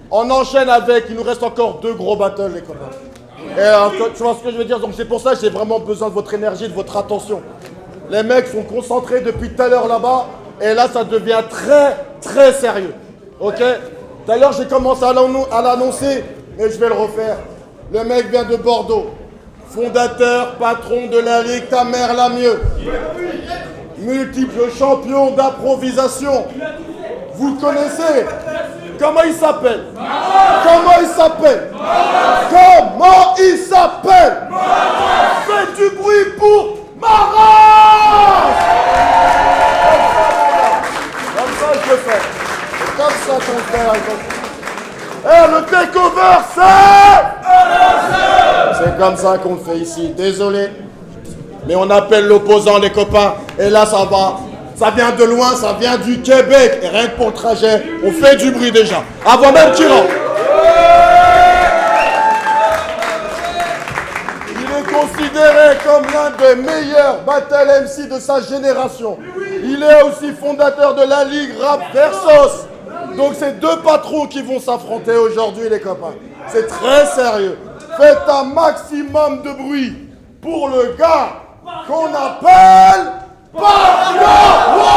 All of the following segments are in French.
On enchaîne avec, il nous reste encore 2 gros battles, les copains. Et tu vois ce que je veux dire? Donc c'est pour ça que j'ai vraiment besoin de votre énergie, de votre attention. Les mecs sont concentrés depuis tout à l'heure là-bas, et là ça devient très très sérieux. Ok? Tout à l'heure j'ai commencé à l'annoncer, mais je vais le refaire. Le mec vient de Bordeaux, fondateur, patron de la Ligue Ta Mère la Mieux, multiple champion d'improvisation. Vous le connaissez? Comment il s'appelle? Comment il s'appelle? Comment il s'appelle? Faites du bruit pour Maras! Comme ça je le fais. C'est comme ça qu'on le fait. Eh, le takeover, c'est comme ça qu'on le fait ici. Désolé. Mais on appelle l'opposant, les copains. Et là, ça va. Ça vient de loin, ça vient du Québec. Et rien que pour le trajet, on fait du bruit déjà. Avant même qu'il rentre. Il est considéré comme l'un des meilleurs battle MC de sa génération. Il est aussi fondateur de la Ligue Rap Versus. Donc c'est 2 patrons qui vont s'affronter aujourd'hui, les copains. C'est très sérieux. Faites un maximum de bruit pour le gars qu'on appelle Parker Wall!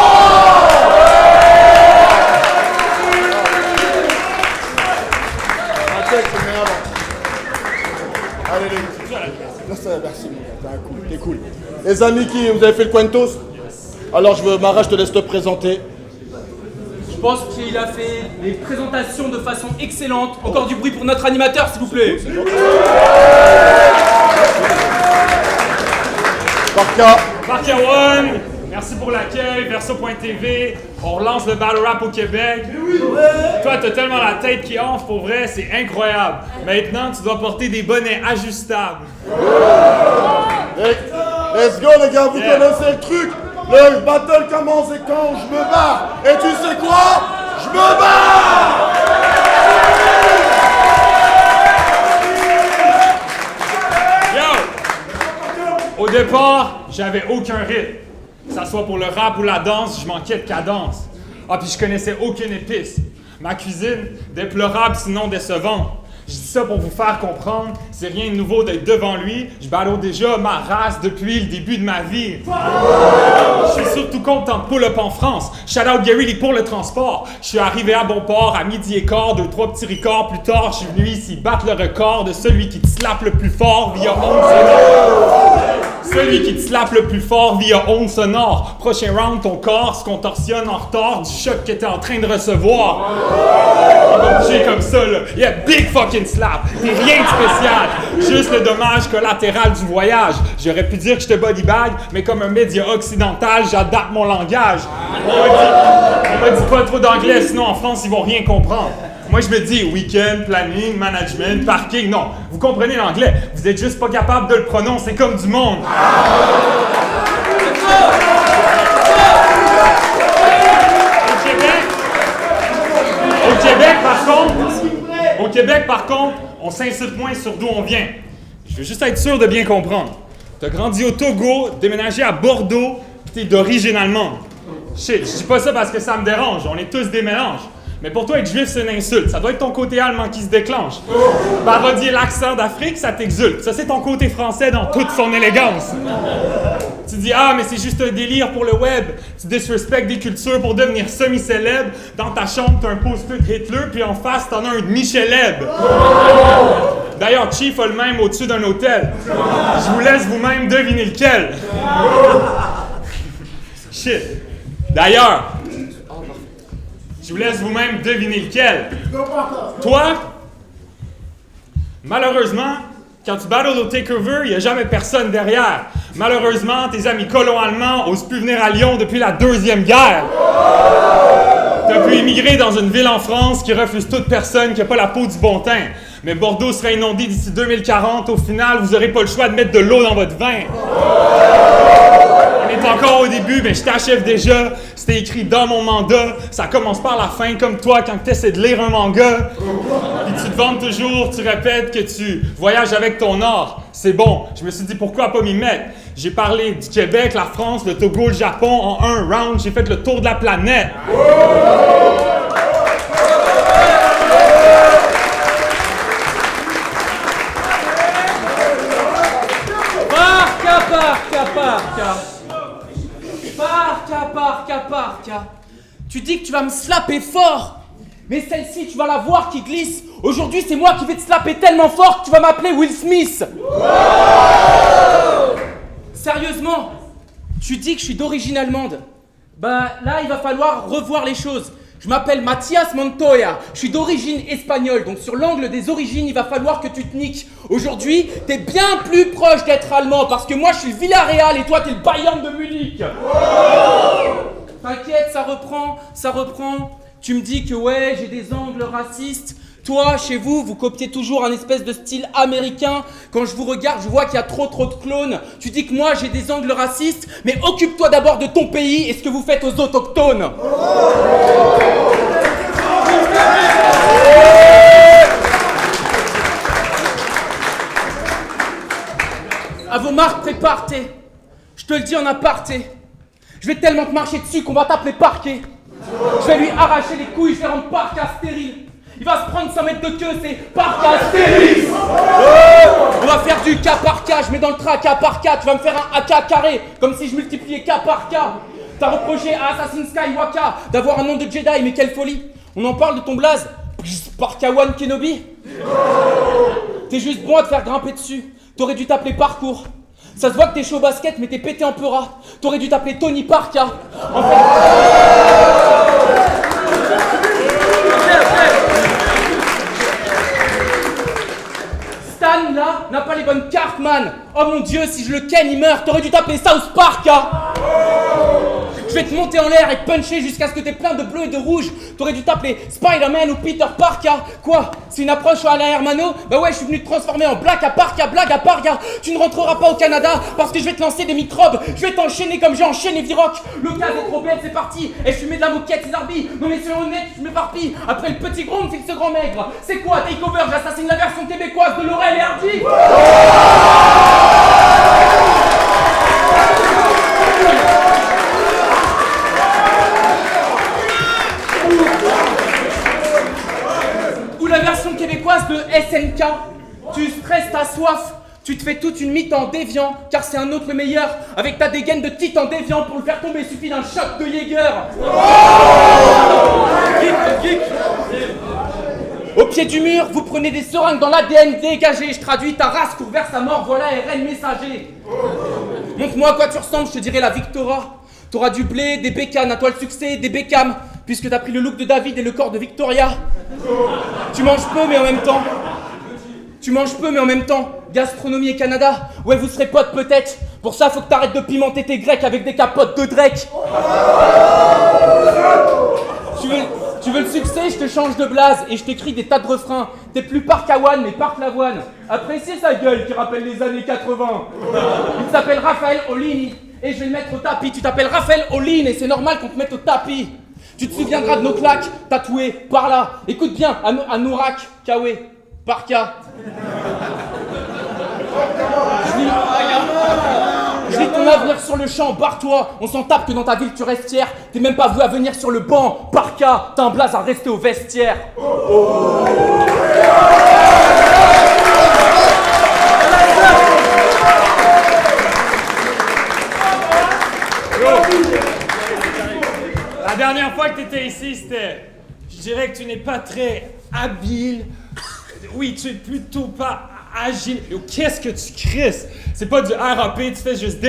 Allez, merci, t'es cool. Les amis, vous avez fait le Quentos? Alors, Mara, je te laisse te présenter. Je pense qu'il a fait les présentations de façon excellente. Encore du bruit pour notre animateur, s'il vous plaît. Parker One, merci pour l'accueil, Verso.tv, on relance le battle rap au Québec. Toi, t'as tellement la tête qui enfle, pour vrai, c'est incroyable. Maintenant, tu dois porter des bonnets ajustables. Let's go, les gars, vous connaissez le truc. Le battle commence et quand je me barre. Et tu sais quoi? Je me barre! Au départ, j'avais aucun rythme. Que ça soit pour le rap ou la danse, je manquais de cadence. Ah, puis je connaissais aucune épice. Ma cuisine, déplorable sinon décevante. Je dis ça pour vous faire comprendre, c'est rien de nouveau d'être devant lui. Je battle déjà ma race depuis le début de ma vie. Je suis surtout content de pull-up en France. Shout out Gary Lee pour le transport. Je suis arrivé à bon port à midi et quart, 2-3 petits records plus tard. Je suis venu ici battre le record de celui qui te slappe le plus fort via ondes sonores. Celui qui te slappe le plus fort via ondes sonores. Prochain round, ton corps se contorsionne en retard du choc que t'es en train de recevoir. Il va bouger comme ça, là. Yeah, big fucking slap. T'es rien de spécial. Juste le dommage collatéral du voyage. J'aurais pu dire que j'étais body bag, mais comme un média occidental, j'adapte mon langage. On m'a dit pas trop d'anglais, sinon en France, ils vont rien comprendre. Moi, je me dis week-end, planning, management, parking. Non, vous comprenez l'anglais. Vous êtes juste pas capable de le prononcer comme du monde. Au Québec, par contre, on s'insulte moins sur d'où on vient. Je veux juste être sûr de bien comprendre. T'as grandi au Togo, déménagé à Bordeaux, pis t'es d'origine allemande. Shit, je dis pas ça parce que ça me dérange, on est tous des mélanges. Mais pour toi, être juif, c'est une insulte. Ça doit être ton côté allemand qui se déclenche. Parodier l'accent d'Afrique, ça t'exulte. Ça, c'est ton côté français dans toute son élégance. Tu dis, ah, mais c'est juste un délire pour le web. Tu disrespectes des cultures pour devenir semi-célèbre. Dans ta chambre, t'as un poster de Hitler, puis en face, t'en as un de Micheleb. D'ailleurs, Chief a le même au-dessus d'un hôtel. Je vous laisse vous-même deviner lequel. Shit. D'ailleurs, je vous laisse vous-même deviner lequel. Toi, malheureusement, quand tu battles au takeover, il n'y a jamais personne derrière. Malheureusement, tes amis colons allemands osent plus venir à Lyon depuis la Deuxième Guerre. Tu as pu immigrer dans une ville en France qui refuse toute personne qui n'a pas la peau du bon teint. Mais Bordeaux sera inondé d'ici 2040. Au final, vous n'aurez pas le choix de mettre de l'eau dans votre vin. On est encore au début, mais je t'achève déjà. C'était écrit dans mon mandat. Ça commence par la fin, comme toi quand tu essaies de lire un manga. Puis tu te vantes toujours, tu répètes que tu voyages avec ton or. C'est bon. Je me suis dit, pourquoi pas m'y mettre? J'ai parlé du Québec, la France, le Togo, le Japon. En un round, j'ai fait le tour de la planète. Parka. Tu dis que tu vas me slapper fort. Mais celle-ci, tu vas la voir qui glisse. Aujourd'hui, c'est moi qui vais te slapper tellement fort que tu vas m'appeler Will Smith. Sérieusement, tu dis que je suis d'origine allemande. Bah là, il va falloir revoir les choses. Je m'appelle Mathias Montoya, je suis d'origine espagnole, donc sur l'angle des origines, il va falloir que tu te niques. Aujourd'hui, t'es bien plus proche d'être allemand, parce que moi je suis le Villarreal et toi t'es le Bayern de Munich. T'inquiète, ça reprend. Tu me dis que ouais, j'ai des angles racistes. Toi, chez vous, vous copiez toujours un espèce de style américain. Quand je vous regarde, je vois qu'il y a trop de clones. Tu dis que moi, j'ai des angles racistes, mais occupe-toi d'abord de ton pays et ce que vous faites aux autochtones. À vos marques, prépare-t'es. Je te le dis en aparté. Je vais tellement te marcher dessus qu'on va t'appeler parquet. Je vais lui arracher les couilles, je vais rendre Parka stérile. Il va se prendre 100 mètres de queue, c'est Parka stérile. On va faire du cas par cas, je mets dans le track K par K. Tu vas me faire un AK carré, comme si je multipliais K par K. T'as reproché à Assassin's Skywalker d'avoir un nom de Jedi, mais quelle folie. On en parle de ton blaze, Parkawan Kenobi. T'es juste bon à te faire grimper dessus. T'aurais dû t'appeler Parcours. Ça se voit que t'es chaud au basket, mais t'es pété en peura. T'aurais dû t'appeler Tony Parka. En fait... Stan, là, n'a pas les bonnes cartes, man. Oh mon Dieu, si je le ken, il meurt. T'aurais dû t'appeler South Parka. Je vais te monter en l'air et te puncher jusqu'à ce que t'aies plein de bleu et de rouge. T'aurais dû t'appeler Spider-Man ou Peter Parker. Quoi? C'est une approche à la Hermano? Bah ouais, je suis venu te transformer en blague à Parka. Tu ne rentreras pas au Canada parce que je vais te lancer des microbes. Je vais t'enchaîner comme j'ai enchaîné Viroc. L'occasion est trop belle, c'est parti. Et je fumais de la moquette, ces arbis. Non mais c'est honnête, je m'éparpille. Après le petit gros, me file ce grand maigre. C'est quoi, takeover? J'assassine la version québécoise de Laurel et Hardy. La version québécoise de SNK. Tu stresses ta soif, tu te fais toute une mythe en déviant, car c'est un autre le meilleur. Avec ta dégaine de titan déviant, pour le faire tomber, il suffit d'un choc de Jaeger. Geek. Au pied du mur, vous prenez des seringues dans l'ADN dégagé. Je traduis, ta race court vers sa mort, voilà RN messager. Montre-moi à quoi tu ressembles, je te dirai la Victora. T'auras du blé, des bécanes, à toi le succès, des Beckham, puisque t'as pris le look de David et le corps de Victoria. Tu manges peu, mais en même temps. Gastronomie et Canada. Ouais, vous serez potes peut-être. Pour ça, faut que t'arrêtes de pimenter tes grecs avec des capotes de Drake. Tu veux le succès, je te change de blase et je t'écris des tas de refrains. T'es plus Parkawan, mais Park Lavoine. Appréciez sa gueule qui rappelle les années 80. Il s'appelle Raphaël Olini et je vais le mettre au tapis. Tu t'appelles Raphaël Olin et c'est normal qu'on te mette au tapis. Tu te souviendras de nos claques tatouées par là. Écoute bien, Anourak, Kawe, Parka. Je lis ton avenir sur le champ, barre-toi. On s'en tape que dans ta ville tu restes fier. T'es même pas voué à venir sur le banc. Parka, t'as un blaze à rester au vestiaire. La dernière fois que tu étais ici, c'était... Je dirais que tu n'es pas très habile. Oui, tu es plutôt pas agile. Qu'est-ce que tu crisses? C'est pas du RAP, tu fais juste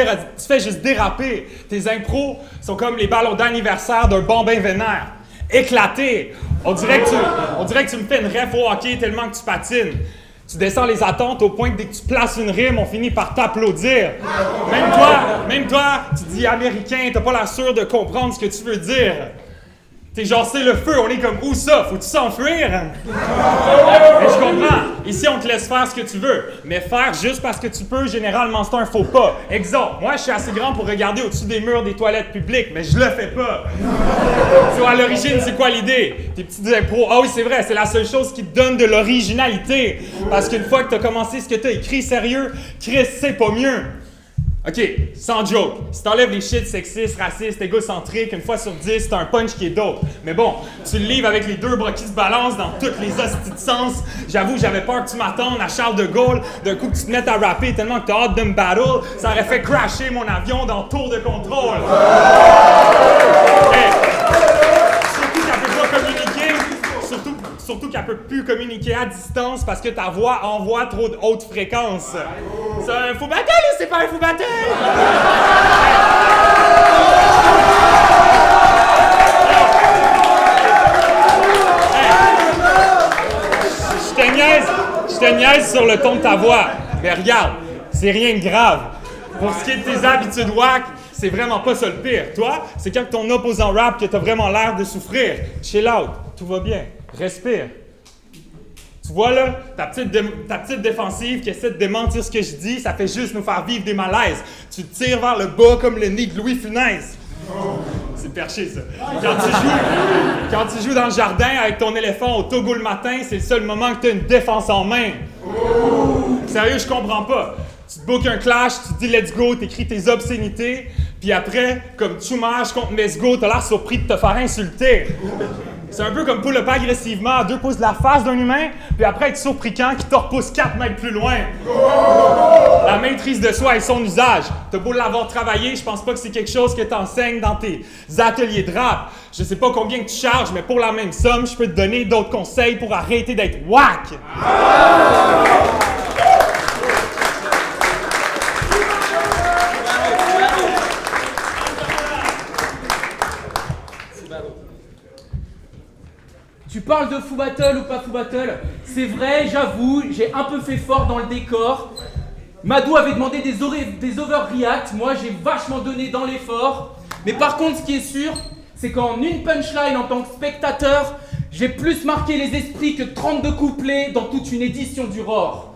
déraper. Tes impros sont comme les ballons d'anniversaire d'un bambin vénère. Éclatés. On dirait que tu me fais une ref au hockey tellement que tu patines. Tu descends les attentes au point que dès que tu places une rime, on finit par t'applaudir. Même toi, tu dis américain, t'as pas l'air sûr de comprendre ce que tu veux dire. T'es genre, c'est le feu, on est comme, où ça? Faut-tu s'enfuir? Mais je comprends. Ici, on te laisse faire ce que tu veux. Mais faire juste parce que tu peux, généralement, c'est un faux pas. Exemple, moi, je suis assez grand pour regarder au-dessus des murs des toilettes publiques, mais je le fais pas. So, à l'origine, c'est quoi l'idée? Tes petites impros. Ah oui, c'est vrai, c'est la seule chose qui te donne de l'originalité. Parce qu'une fois que t'as commencé ce que t'as écrit sérieux, Chris, c'est pas mieux. OK, sans joke, si t'enlèves les shit sexistes, racistes, égocentriques, une fois sur 10, t'as un punch qui est dope. Mais bon, tu le livres avec les deux bras qui se balancent dans toutes les hosties de sens. J'avoue, j'avais peur que tu m'attendes à Charles de Gaulle, d'un coup que tu te mettes à rapper tellement que t'as hâte de me battle, ça aurait fait crasher mon avion dans tour de contrôle. Hey, surtout qu'elle peut pas communiquer, surtout qu'elle peut plus communiquer à distance parce que ta voix envoie trop de hautes fréquences. C'est un fou battle ou c'est pas un fou battle? Je te niaise sur le ton de ta voix. Mais regarde, c'est rien de grave. Pour ce qui est de tes habitudes wack, c'est vraiment pas ça le pire. Toi, c'est quand ton opposant rap que t'as vraiment l'air de souffrir. Chill out, tout va bien. Respire. Tu vois là, ta petite défensive qui essaie de démentir ce que je dis, ça fait juste nous faire vivre des malaises. Tu te tires vers le bas comme le nid de Louis Funès. C'est perché ça. Quand tu joues dans le jardin avec ton éléphant au Togo le matin, c'est le seul moment que tu as une défense en main. Sérieux, je comprends pas. Tu te bookes un clash, tu te dis let's go, t'écris tes obscénités, puis après, comme Chumage contre Mesgo, t'as l'air surpris de te faire insulter. C'est un peu comme pull-up agressivement à 2 pouces de la face d'un humain, puis après être surpris quand qui te repousse 4 mètres plus loin. La maîtrise de soi et son usage. T'as beau l'avoir travaillé, je pense pas que c'est quelque chose que t'enseignes dans tes ateliers de rap. Je sais pas combien que tu charges, mais pour la même somme, je peux te donner d'autres conseils pour arrêter d'être whack. Tu parles de fou battle ou pas fou battle? C'est vrai, j'avoue, j'ai un peu fait fort dans le décor. Madou avait demandé des overreacts, moi j'ai vachement donné dans l'effort. Mais par contre, ce qui est sûr, c'est qu'en une punchline en tant que spectateur, j'ai plus marqué les esprits que 32 couplets dans toute une édition du Roar.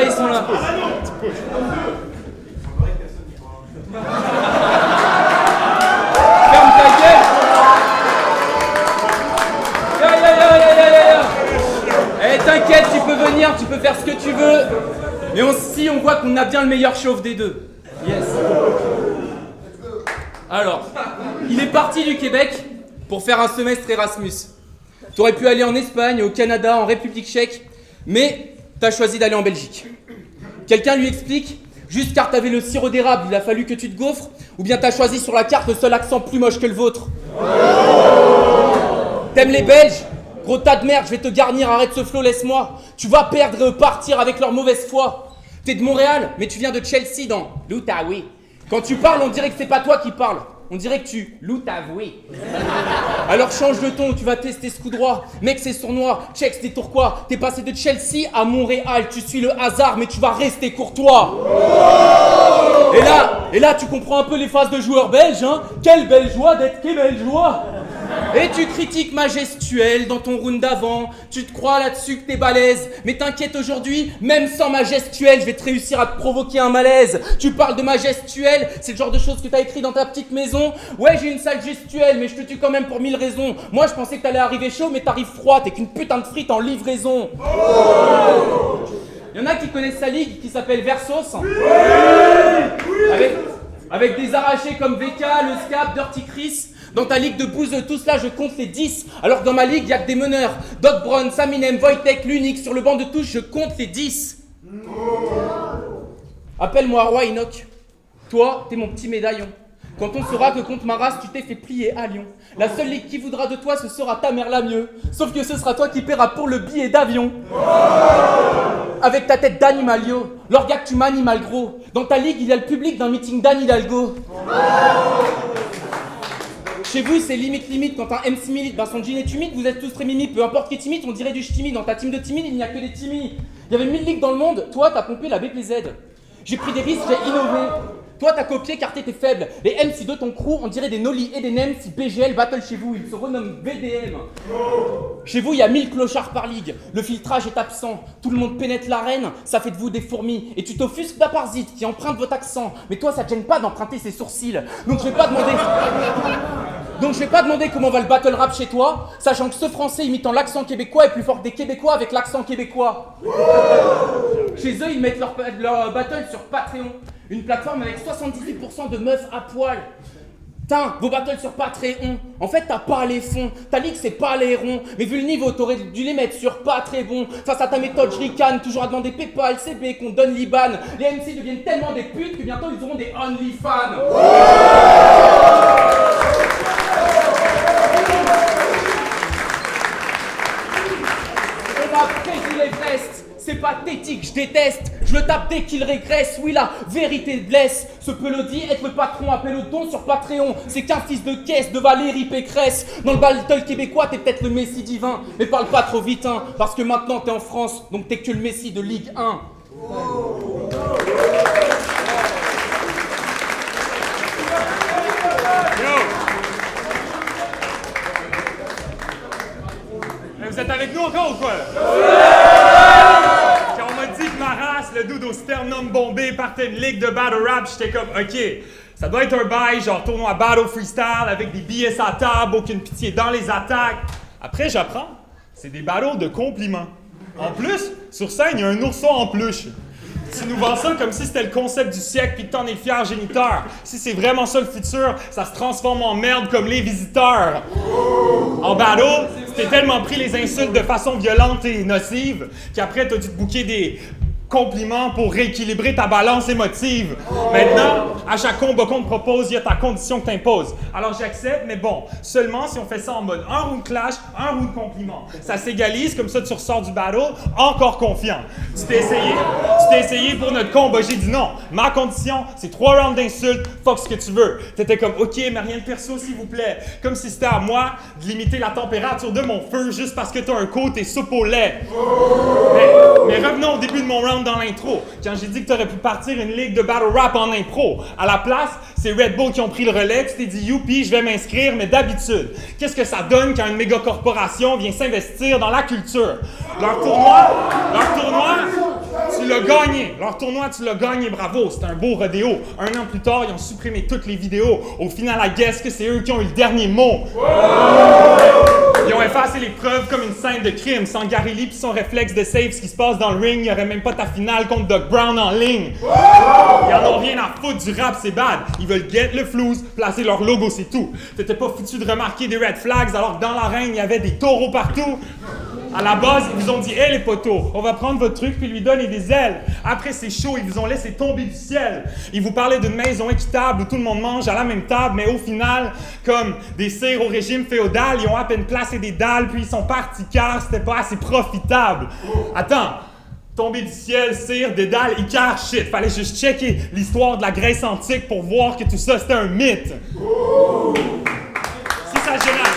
Ils sont là. Ferme ta gueule. Eh, t'inquiète, tu peux venir, tu peux faire ce que tu veux. Mais aussi, on voit qu'on a bien le meilleur chauve des deux. Yes. Alors, il est parti du Québec pour faire un semestre Erasmus. T'aurais pu aller en Espagne, au Canada, en République tchèque, mais t'as choisi d'aller en Belgique. Quelqu'un lui explique? Juste car t'avais le sirop d'érable, il a fallu que tu te gaufres? Ou bien t'as choisi sur la carte le seul accent plus moche que le vôtre? T'aimes les Belges? Gros tas de merde, je vais te garnir, arrête ce flow, laisse-moi. Tu vas perdre et repartir avec leur mauvaise foi. T'es de Montréal, mais tu viens de Chelsea dans l'Outaouais. Quand tu parles, on dirait que c'est pas toi qui parles. On dirait que tu l'Outaouais. Alors change de ton, tu vas tester ce coup droit. Mec, c'est sournois, check, c'est tourquois. T'es passé de Chelsea à Montréal, tu suis le hasard, mais tu vas rester courtois. Et là, tu comprends un peu les phases de joueurs belges, hein? Quelle belle joie d'être québécois. Et tu critiques Majestuel dans ton round d'avant. Tu te crois là-dessus que t'es balèze. Mais t'inquiète aujourd'hui, même sans Majestuel, je vais te réussir à te provoquer un malaise. Tu parles de Majestuel, c'est le genre de choses que t'as écrit dans ta petite maison. Ouais, j'ai une sale gestuelle, mais je te tue quand même pour 1000 raisons. Moi, je pensais que t'allais arriver chaud, mais t'arrives froid. T'es qu'une putain de frite en livraison. Il y en a qui connaissent sa ligue qui s'appelle Versos. Avec des arrachés comme VK, le Scap, Dirty Chris. Dans ta ligue de bouseux, tout cela, je compte les 10. Alors que dans ma ligue, il n'y a que des meneurs. Doc Brown, Saminem, Wojtek, l'unique. Sur le banc de touche, je compte les 10. Appelle-moi Roi Enoch. Toi, t'es mon petit médaillon. Quand on saura que contre ma race, tu t'es fait plier à Lyon. La seule ligue qui voudra de toi, ce sera ta mère la mieux. Sauf que ce sera toi qui paiera pour le billet d'avion. Avec ta tête d'animalio. L'orga que tu m'animes, gros. Dans ta ligue, il y a le public d'un meeting d'Anne Hidalgo. Chez vous, c'est limite quand un MC milite, son jean est humide, vous êtes tous très mimi, peu importe qui est timide, on dirait du timide. Dans ta team de timide, il n'y a que des timides. Il y avait 1000 ligues dans le monde, toi t'as pompé la BPZ. J'ai pris des risques, j'ai innové. Toi t'as copié car t'étais faible. Les MC de ton crew, on dirait des Noli et des Nems. Si BGL battle chez vous, ils se renomment BDM. Chez vous, il y a 1000 clochards par ligue. Le filtrage est absent. Tout le monde pénètre l'arène. Ça fait de vous des fourmis. Et tu t'offusques d'Aparzite qui emprunte votre accent. Mais toi, ça te gêne pas d'emprunter ses sourcils. Donc je vais pas demander... Donc je vais pas demander comment va le battle rap chez toi, sachant que ce français imitant l'accent québécois est plus fort que des Québécois avec l'accent québécois. Chez eux, ils mettent leur battle sur Patreon, une plateforme avec 78% de meufs à poil. Putain, vos battles sur Patreon, en fait t'as pas les fonds, ta ligue c'est pas les ronds, mais vu le niveau t'aurais dû les mettre sur pas très bon. Face à ta méthode je ricane, toujours à demander PayPal, CB, qu'on donne l'IBAN. Les MC deviennent tellement des putes que bientôt ils auront des OnlyFans. On m'a prédit l'Everest. C'est pathétique, je déteste, je le tape dès qu'il régresse, oui la vérité blesse. Ce Pelody, être le patron, appelle au don sur Patreon, c'est qu'un fils de caisse de Valérie Pécresse. Dans le battle québécois, t'es peut-être le messie divin, mais parle pas trop vite, hein, parce que maintenant t'es en France, donc t'es que le messie de Ligue 1. Vous êtes avec nous encore ou quoi? Quand on m'a dit que ma race, le dude au sternum bombé, partait une ligue de battle rap, j'étais comme, ok, ça doit être un bail, genre tournoi battle freestyle avec des billets à table, aucune pitié dans les attaques. Après, j'apprends, c'est des battles de compliments. En plus, sur scène, il y a un ourson en peluche. Tu nous vends ça comme si c'était le concept du siècle puis que t'en es le fier géniteur. Si c'est vraiment ça le futur, ça se transforme en merde comme les visiteurs. En battle, t'es tellement pris les insultes de façon violente et nocive qu'après t'as dû te booker des compliments pour rééquilibrer ta balance émotive. Maintenant, à chaque combat qu'on te propose, il y a ta condition que t'imposes. Alors j'accepte, mais bon, seulement si on fait ça en mode un round clash, un round compliment. Ça s'égalise, comme ça tu ressors du battle encore confiant. Tu t'es essayé pour notre combat, j'ai dit non. Ma condition, c'est 3 rounds d'insultes, fuck ce que tu veux. T'étais comme, ok, mais rien de perso s'il vous plaît. Comme si c'était à moi de limiter la température de mon feu juste parce que t'as un côte et soupe au lait. Mais revenons au début de mon round dans l'intro, quand j'ai dit que t'aurais pu partir une ligue de battle rap en impro. À la place, c'est Red Bull qui ont pris le relais, tu t'es dit youpi, je vais m'inscrire, mais d'habitude, qu'est-ce que ça donne quand une méga corporation vient s'investir dans la culture? Leur tournoi, tu l'as gagné. Leur tournoi, tu l'as gagné, bravo, c'était un beau rodéo. Un an plus tard, ils ont supprimé toutes les vidéos. Au final, I guess que c'est eux qui ont eu le dernier mot. Ils ont effacé les preuves comme une scène de crime. Sans Gary Lee pis son réflexe de save, ce qui se passe dans le ring, il n'y aurait même pas ta finale contre Doc Brown en ligne. Ils en ont rien à foutre du rap, c'est bad. Ils veulent get le flouze, placer leur logo, c'est tout. T'étais pas foutu de remarquer des red flags alors que dans l'arène, il y avait des taureaux partout. À la base, ils vous ont dit « Hey les potos, on va prendre votre truc puis lui donner des ailes. » Après, c'est chaud, ils vous ont laissé tomber du ciel. Ils vous parlaient d'une maison équitable où tout le monde mange à la même table, mais au final, comme des sires au régime féodal, ils ont à peine placé des dalles puis ils sont partis car c'était pas assez profitable. Attends, tomber du ciel, cire, des dalles, Icar, shit. Fallait juste checker l'histoire de la Grèce antique pour voir que tout ça c'était un mythe. Si ça génère,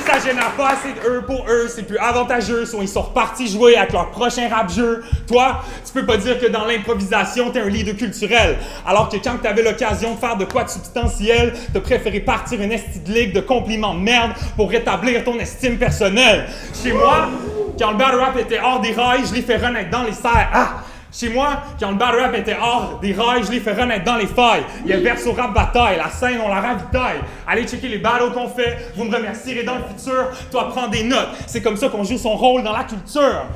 ça génère pas assez de pour eux, c'est plus avantageux, soit ils sont repartis jouer avec leur prochain rap-jeu. Toi, tu peux pas dire que dans l'improvisation, t'es un leader culturel, alors que quand t'avais l'occasion de faire de quoi de substantiel, t'as préféré partir une esti de ligue de compliments de merde pour rétablir ton estime personnelle. Chez moi, quand le battle rap était hors des rails, je l'ai fait renaître dans les serres. Ah! Chez moi, quand le battle rap était hors des rails, je l'ai fait renaître dans les failles. Il y a Verso Rap Bataille, la scène, on la ravitaille. Allez checker les battles qu'on fait, vous me remercierez dans le futur. Toi, prends des notes, c'est comme ça qu'on joue son rôle dans la culture.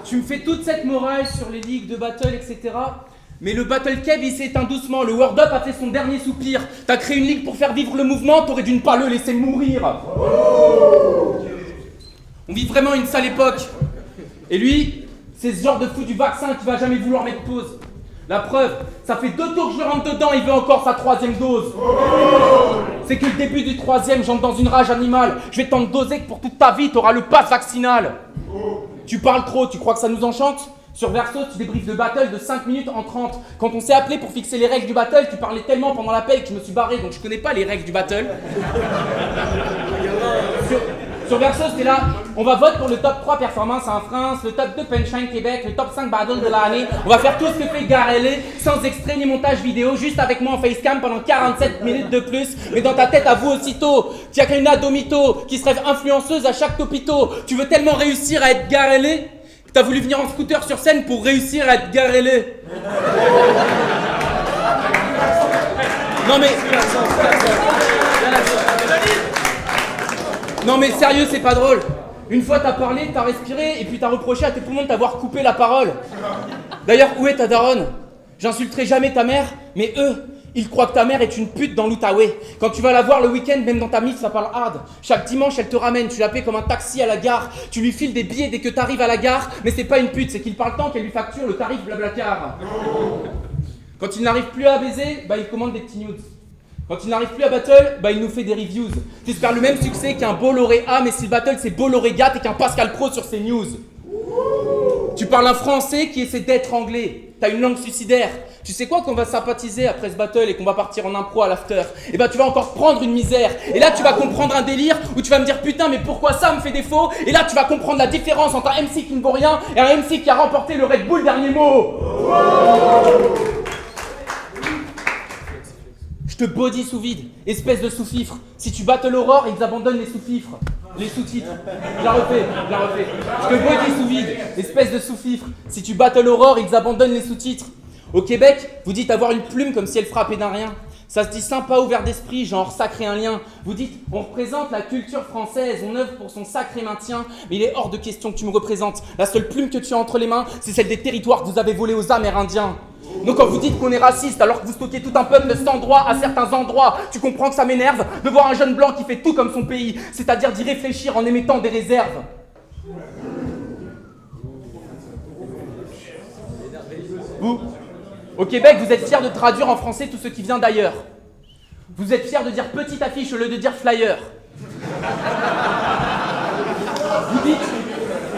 Tu me fais toute cette morale sur les ligues de battle, etc. Mais le battle keb, il s'est éteint doucement. Le Word Up a fait son dernier soupir. T'as créé une ligue pour faire vivre le mouvement, t'aurais dû ne pas le laisser mourir. On vit vraiment une sale époque. Et lui, c'est ce genre de fou du vaccin qui va jamais vouloir mettre pause. La preuve, ça fait 2 tours que je rentre dedans, il veut encore sa 3e dose. C'est que le début du 3e, j'entre dans une rage animale. Je vais t'en doser que pour toute ta vie, t'auras le pass vaccinal. Tu parles trop, tu crois que ça nous enchante? Sur Verso, tu débriefes de battle de 5 minutes en 30. Quand on s'est appelé pour fixer les règles du battle, tu parlais tellement pendant l'appel que je me suis barré, donc je connais pas les règles du battle. Sur Versos, t'es là, on va voter pour le top 3 performances en France, le top 2 Punchline Québec, le top 5 battle de l'année. On va faire tout ce que fait Garelé, sans extrait ni montage vidéo, juste avec moi en facecam pendant 47 minutes de plus. Mais dans ta tête, avoue aussitôt, t'y a qu'une Domito qui se rêve influenceuse à chaque topito. Tu veux tellement réussir à être Garelé que t'as voulu venir en scooter sur scène pour réussir à être Garelé. Non mais sérieux, c'est pas drôle. Une fois t'as parlé, t'as respiré et puis t'as reproché à tes poumons de t'avoir coupé la parole. D'ailleurs, où est ta daronne? J'insulterai jamais ta mère, mais eux, ils croient que ta mère est une pute dans l'Outaouais. Quand tu vas la voir le week-end, même dans ta mif, ça parle hard. Chaque dimanche, elle te ramène, tu la paies comme un taxi à la gare. Tu lui files des billets dès que t'arrives à la gare, mais c'est pas une pute, c'est qu'il parle tant qu'elle lui facture le tarif Blablacar. Quand il n'arrive plus à baiser, il commande des petits nudes. Quand il n'arrive plus à battle, il nous fait des reviews. Tu espères le même succès qu'un Bolloré A, mais si le battle c'est Bolloré Gat et qu'un Pascal Pro sur ses news. Tu parles un français qui essaie d'être anglais. T'as une langue suicidaire. Tu sais quoi qu'on va sympathiser après ce battle et qu'on va partir en impro à l'after? Tu vas encore prendre une misère. Et là tu vas comprendre un délire où tu vas me dire putain mais pourquoi ça me fait défaut? Et là tu vas comprendre la différence entre un MC qui ne vaut rien et un MC qui a remporté le Red Bull dernier mot. Je te body sous vide, espèce de sous-fifre. Si tu battles Aurore, ils abandonnent les sous-fifres. Les sous-titres. Je la refais. Je te body sous vide, espèce de sous-fifre. Si tu battles Aurore, ils abandonnent les sous-titres. Au Québec, vous dites avoir une plume comme si elle frappait d'un rien. Ça se dit sympa, ouvert d'esprit, genre sacré un lien. Vous dites, on représente la culture française, on œuvre pour son sacré maintien. Mais il est hors de question que tu me représentes. La seule plume que tu as entre les mains, c'est celle des territoires que vous avez volés aux Amérindiens. Donc quand vous dites qu'on est raciste alors que vous stockez tout un peuple sans droit à certains endroits, tu comprends que ça m'énerve de voir un jeune blanc qui fait tout comme son pays, c'est-à-dire d'y réfléchir en émettant des réserves. Vous, au Québec, vous êtes fiers de traduire en français tout ce qui vient d'ailleurs. Vous êtes fiers de dire petite affiche au lieu de dire flyer.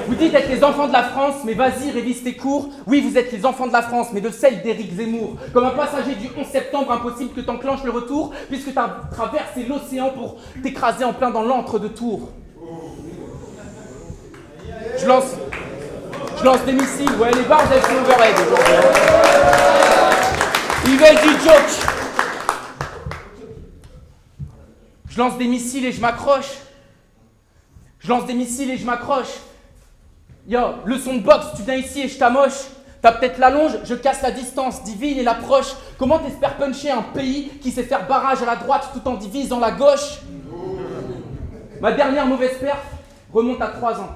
Vous dites être les enfants de la France, mais vas-y, révise tes cours. Oui, vous êtes les enfants de la France, mais de celle d'Éric Zemmour. Comme un passager du 11 septembre, impossible que t'enclenches le retour, puisque t'as traversé l'océan pour t'écraser en plein dans l'antre de Tours. Je lance des missiles. Ouais, les barres, elles sont overhead aujourd'hui. Ils veulent du joke. Je lance des missiles et je m'accroche. Yo, leçon de boxe, tu viens ici et je t'amoche. T'as peut-être la longe, je casse la distance, divine et l'approche. Comment t'espères puncher un pays qui sait faire barrage à la droite tout en divisant la gauche? Ma dernière mauvaise perf remonte à 3 ans.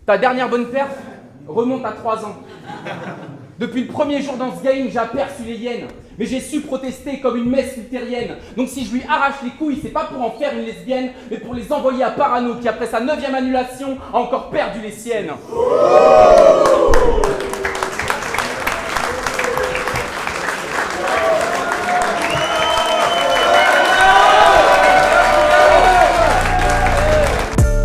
Ta dernière bonne perf remonte à 3 ans. Depuis le premier jour dans ce game, j'ai aperçu les hyènes. Mais j'ai su protester comme une messe luthérienne. Donc si je lui arrache les couilles, c'est pas pour en faire une lesbienne, mais pour les envoyer à Parano, qui après sa 9e annulation, a encore perdu les siennes.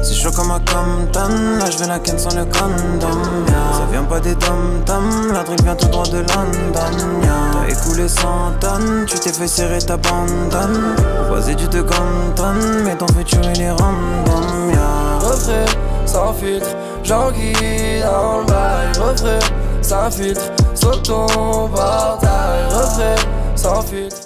C'est chaud comme un Compton, là je vais la ken sans le condom, yeah. Ça vient pas des tom-tom, la drill vient tout droit de London, yeah. T'as écoulé 100 tonnes, tu t'es fait serrer ta bandane. Au passé tu te cantonnes, mais ton futur il est random, yeah. Refrais, sans filtre, j'enquille dans le bail. Refrais, sans filtre, saute ton portail. Refrais, sans filtre.